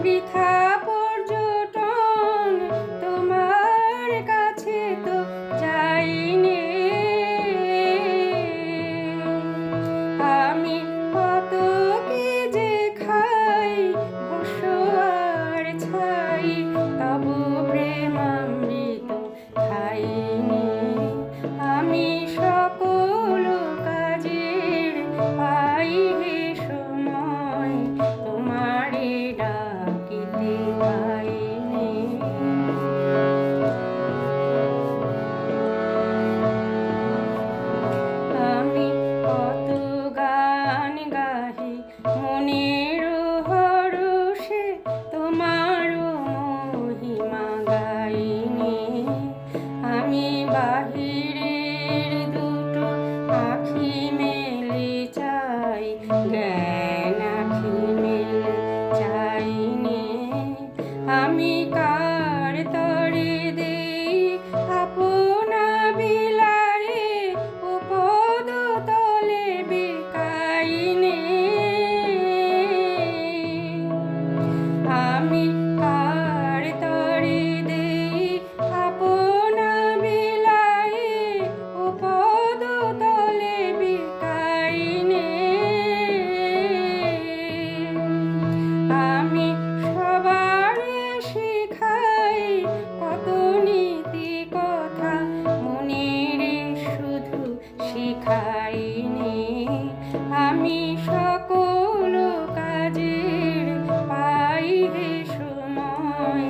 বৃথা পর্যটন তোমার কাছে তো যাইনি। আমি কত কি যে খাই ভস্য আর ছাই, তবু প্রেমামৃত খাইনি। আমি সকল কাজের পাই হে সময়, তোমারে ডাকিতে পাইনি। আমি কত গান গাহি মনের হরষে, তোমার মহিমা গাইনি। আমি বাহিরের দুটো আখি মেলে চাই, জ্ঞান আখি মেলে চাইনি। আমি কার তরে দেই আপনা বিলারে, ও পদ তলে বিকাইনি। আমি কার তরে দেই আপনা বিলারে, ও পদ তলে বিকাইনি। আমি সবার শিখাই কত নীতি কথা, মনের শুধু শিখাইনি। আমি সকল কাজের পাই হে সময়,